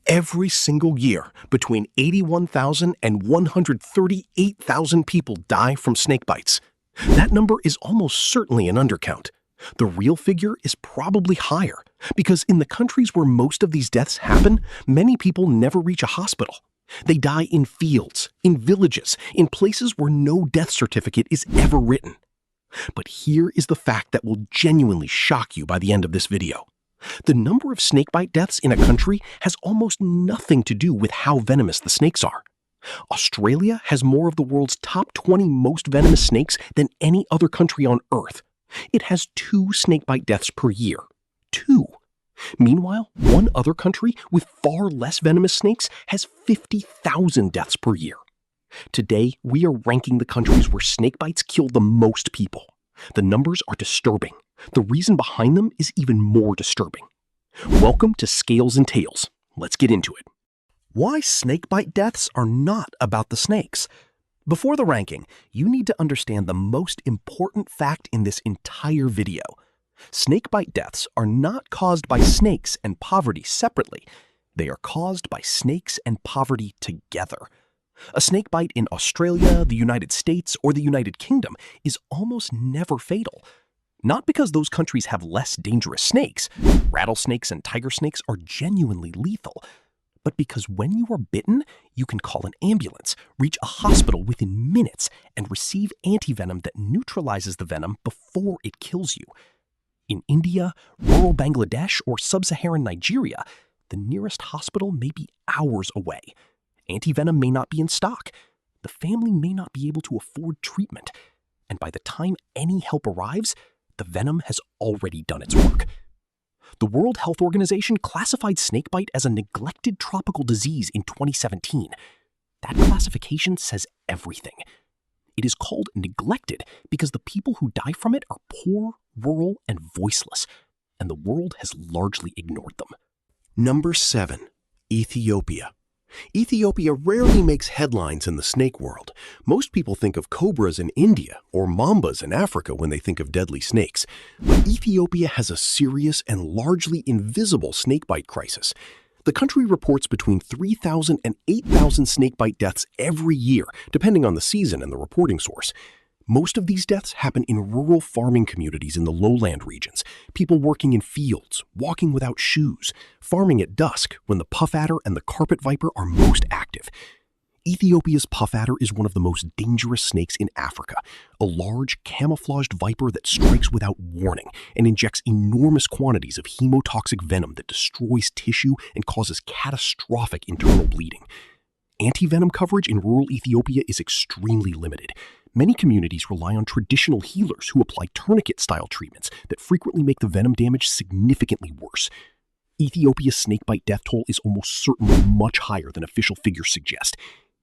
Every single year, between 81,000 and 138,000 people die from snake bites. That number is almost certainly an undercount. The real figure is probably higher, because in the countries where most of these deaths happen, many people never reach a hospital. They die in fields, in villages, in places where no death certificate is ever written. But here is the fact that will genuinely shock you by the end of this video. The number of snakebite deaths in a country has almost nothing to do with how venomous the snakes are. Australia has more of the world's top 20 most venomous snakes than any other country on Earth. It has 2 snakebite deaths per year. 2. Meanwhile, one other country with far less venomous snakes has 50,000 deaths per year. Today, we are ranking the countries where snake bites kill the most people. The numbers are disturbing. The reason behind them is even more disturbing. Welcome to Scales and Tails. Let's get into it. Why snakebite deaths are not about the snakes. Before the ranking, you need to understand the most important fact in this entire video. Snakebite deaths are not caused by snakes and poverty separately. They are caused by snakes and poverty together. A snake bite in Australia, the United States, or the United Kingdom is almost never fatal. Not because those countries have less dangerous snakes. Rattlesnakes and tiger snakes are genuinely lethal. But because when you are bitten, you can call an ambulance, reach a hospital within minutes, and receive antivenom that neutralizes the venom before it kills you. In India, rural Bangladesh, or Sub-Saharan Nigeria, the nearest hospital may be hours away. Antivenom may not be in stock. The family may not be able to afford treatment. And by the time any help arrives, the venom has already done its work. The World Health Organization classified snakebite as a neglected tropical disease in 2017. That classification says everything. It is called neglected because the people who die from it are poor, rural, and voiceless, and the world has largely ignored them. Number 7. Ethiopia. Ethiopia rarely makes headlines in the snake world. Most people think of cobras in India or mambas in Africa when they think of deadly snakes. But Ethiopia has a serious and largely invisible snakebite crisis. The country reports between 3,000 and 8,000 snakebite deaths every year, depending on the season and the reporting source. Most of these deaths happen in rural farming communities in the lowland regions, people working in fields, walking without shoes, farming at dusk when the puff adder and the carpet viper are most active. Ethiopia's puff adder is one of the most dangerous snakes in Africa, a large, camouflaged viper that strikes without warning and injects enormous quantities of hemotoxic venom that destroys tissue and causes catastrophic internal bleeding. Antivenom coverage in rural Ethiopia is extremely limited. Many communities rely on traditional healers who apply tourniquet-style treatments that frequently make the venom damage significantly worse. Ethiopia's snakebite death toll is almost certainly much higher than official figures suggest.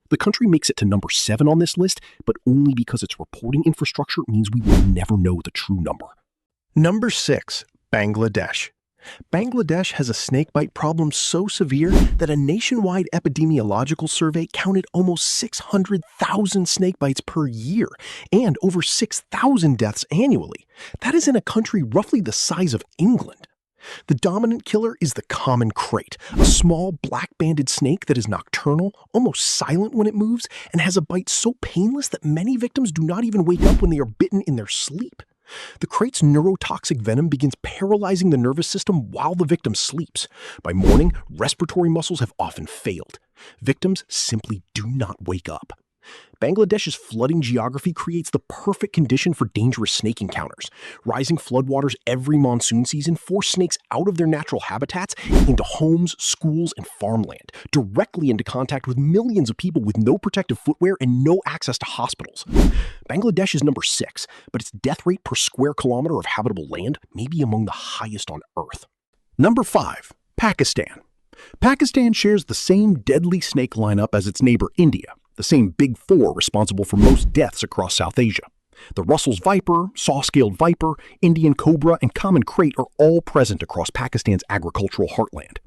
The country makes it to number 7 on this list, but only because its reporting infrastructure means we will never know the true number. Number 6. Bangladesh. Bangladesh has a snakebite problem so severe that a nationwide epidemiological survey counted almost 600,000 snakebites per year and over 6,000 deaths annually. That is in a country roughly the size of England. The dominant killer is the common krait, a small black-banded snake that is nocturnal, almost silent when it moves, and has a bite so painless that many victims do not even wake up when they are bitten in their sleep. The krait's neurotoxic venom begins paralyzing the nervous system while the victim sleeps. By morning, respiratory muscles have often failed. Victims simply do not wake up. Bangladesh's flooding geography creates the perfect condition for dangerous snake encounters. Rising floodwaters every monsoon season force snakes out of their natural habitats into homes, schools, and farmland, directly into contact with millions of people with no protective footwear and no access to hospitals. Bangladesh is number 6, but its death rate per square kilometer of habitable land may be among the highest on Earth. Number 5. Pakistan. Pakistan shares the same deadly snake lineup as its neighbor India, the same big 4 responsible for most deaths across South Asia. The Russell's viper, saw-scaled viper, Indian cobra, and common krait are all present across Pakistan's agricultural heartland.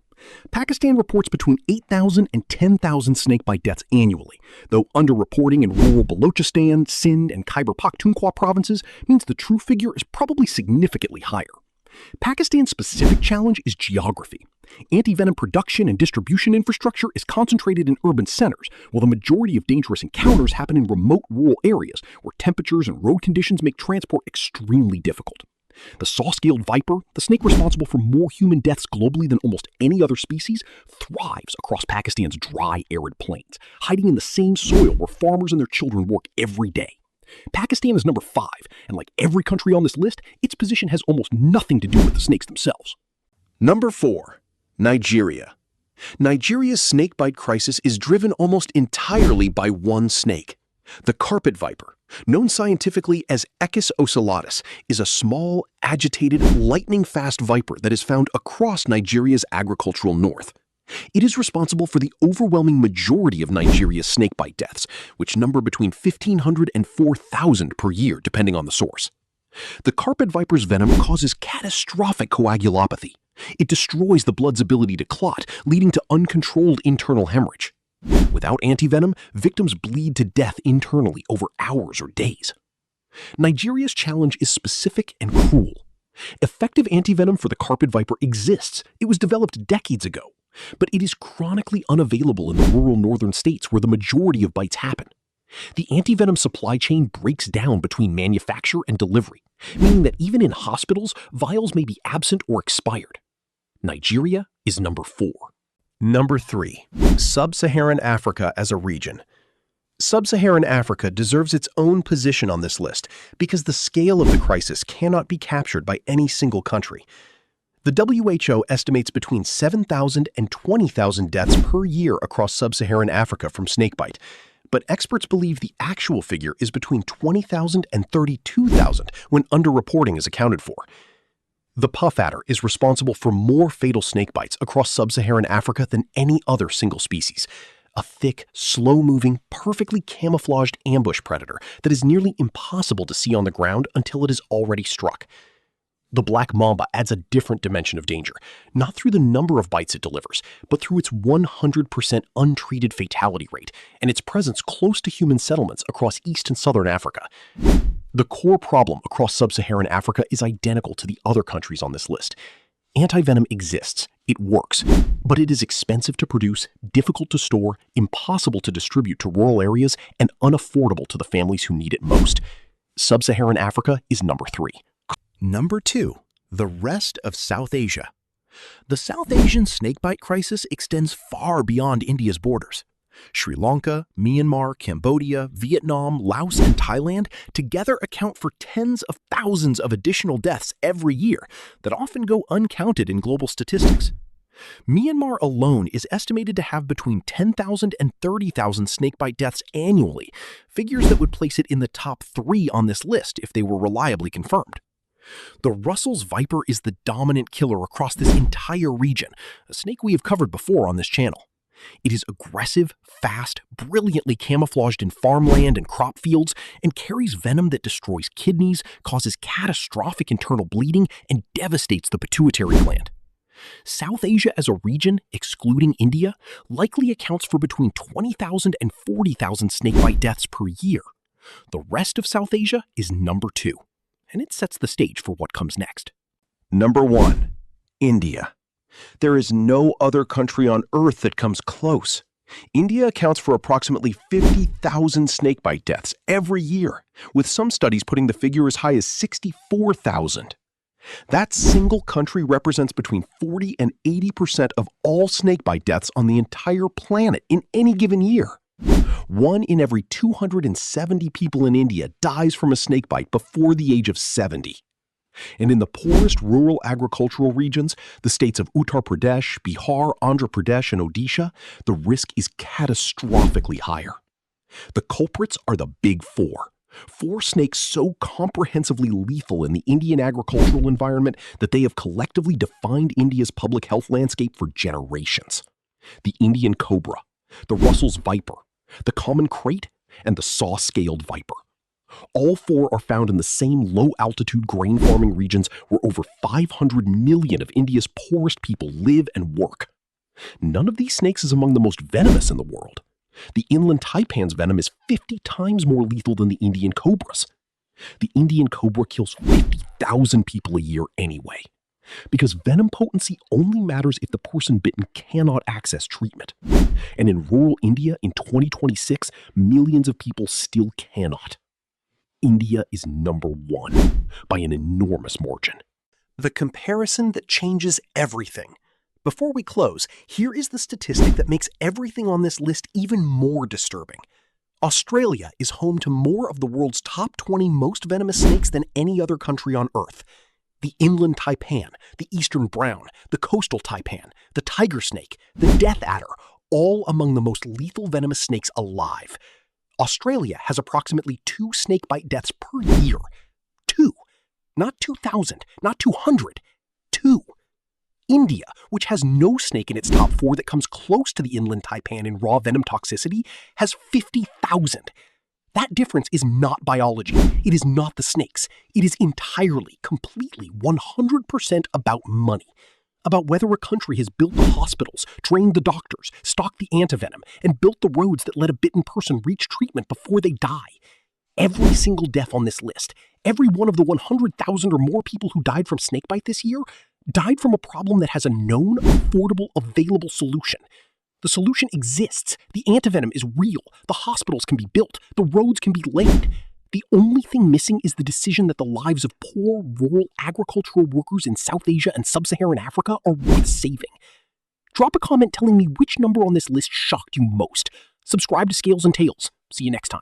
Pakistan reports between 8,000 and 10,000 snakebite deaths annually, though underreporting in rural Balochistan, Sindh, and Khyber Pakhtunkhwa provinces means the true figure is probably significantly higher. Pakistan's specific challenge is geography. Antivenom production and distribution infrastructure is concentrated in urban centers, while the majority of dangerous encounters happen in remote rural areas where temperatures and road conditions make transport extremely difficult. The saw-scaled viper, the snake responsible for more human deaths globally than almost any other species, thrives across Pakistan's dry, arid plains, hiding in the same soil where farmers and their children work every day. Pakistan is number 5, and like every country on this list, its position has almost nothing to do with the snakes themselves. Number 4. Nigeria. Nigeria's snakebite crisis is driven almost entirely by one snake. The carpet viper, known scientifically as Echis ocellatus, is a small, agitated, lightning-fast viper that is found across Nigeria's agricultural north. It is responsible for the overwhelming majority of Nigeria's snakebite deaths, which number between 1,500 and 4,000 per year, depending on the source. The carpet viper's venom causes catastrophic coagulopathy. It destroys the blood's ability to clot, leading to uncontrolled internal hemorrhage. Without antivenom, victims bleed to death internally over hours or days. Nigeria's challenge is specific and cruel. Effective antivenom for the carpet viper exists. It was developed decades ago, but it is chronically unavailable in the rural northern states where the majority of bites happen. The antivenom supply chain breaks down between manufacture and delivery, meaning that even in hospitals, vials may be absent or expired. Nigeria is number 4. Number 3. Sub-Saharan Africa as a region. Sub-Saharan Africa deserves its own position on this list because the scale of the crisis cannot be captured by any single country. The WHO estimates between 7,000 and 20,000 deaths per year across Sub-Saharan Africa from snakebite, but experts believe the actual figure is between 20,000 and 32,000 when underreporting is accounted for. The puff adder is responsible for more fatal snakebites across Sub-Saharan Africa than any other single species. A thick, slow-moving, perfectly camouflaged ambush predator that is nearly impossible to see on the ground until it is already struck. The black mamba adds a different dimension of danger, not through the number of bites it delivers, but through its 100% untreated fatality rate and its presence close to human settlements across East and Southern Africa. The core problem across Sub-Saharan Africa is identical to the other countries on this list. Antivenom exists, it works, but it is expensive to produce, difficult to store, impossible to distribute to rural areas, and unaffordable to the families who need it most. Sub-Saharan Africa is number 3. Number 2. The rest of South Asia. The South Asian snakebite crisis extends far beyond India's borders. Sri Lanka, Myanmar, Cambodia, Vietnam, Laos, and Thailand together account for tens of thousands of additional deaths every year that often go uncounted in global statistics. Myanmar alone is estimated to have between 10,000 and 30,000 snakebite deaths annually, figures that would place it in the top 3 on this list if they were reliably confirmed. The Russell's viper is the dominant killer across this entire region, a snake we have covered before on this channel. It is aggressive, fast, brilliantly camouflaged in farmland and crop fields, and carries venom that destroys kidneys, causes catastrophic internal bleeding, and devastates the pituitary gland. South Asia as a region, excluding India, likely accounts for between 20,000 and 40,000 snakebite deaths per year. The rest of South Asia is number 2, and it sets the stage for what comes next. Number 1. India. There is no other country on Earth that comes close. India accounts for approximately 50,000 snakebite deaths every year, with some studies putting the figure as high as 64,000. That single country represents between 40 and 80% of all snakebite deaths on the entire planet in any given year. 1 in every 270 people in India dies from a snakebite before the age of 70. And in the poorest rural agricultural regions, the states of Uttar Pradesh, Bihar, Andhra Pradesh, and Odisha, the risk is catastrophically higher. The culprits are the big 4. 4 snakes so comprehensively lethal in the Indian agricultural environment that they have collectively defined India's public health landscape for generations. The Indian cobra, the Russell's viper, the common krait, and the saw-scaled viper. All 4 are found in the same low-altitude grain farming regions where over 500 million of India's poorest people live and work. None of these snakes is among the most venomous in the world. The inland taipan's venom is 50 times more lethal than the Indian cobra's. The Indian cobra kills 50,000 people a year anyway. Because venom potency only matters if the person bitten cannot access treatment. And in rural India in 2026, millions of people still cannot. India is number one by an enormous margin. The comparison that changes everything. Before we close, here is the statistic that makes everything on this list even more disturbing. Australia is home to more of the world's top 20 most venomous snakes than any other country on Earth. The inland taipan, the eastern brown, the coastal taipan, the tiger snake, the death adder, all among the most lethal venomous snakes alive. Australia has approximately 2 snakebite deaths per year. 2. Not 2,000, not 200. 2. India, which has no snake in its top 4 that comes close to the inland taipan in raw venom toxicity, has 50,000. That difference is not biology. It is not the snakes. It is entirely, completely, 100% about money. About whether a country has built the hospitals, trained the doctors, stocked the antivenom, and built the roads that let a bitten person reach treatment before they die. Every single death on this list, every one of the 100,000 or more people who died from snakebite this year, died from a problem that has a known, affordable, available solution. The solution exists. The antivenom is real. The hospitals can be built. The roads can be laid. The only thing missing is the decision that the lives of poor, rural agricultural workers in South Asia and Sub-Saharan Africa are worth saving. Drop a comment telling me which number on this list shocked you most. Subscribe to Scales and Tales. See you next time.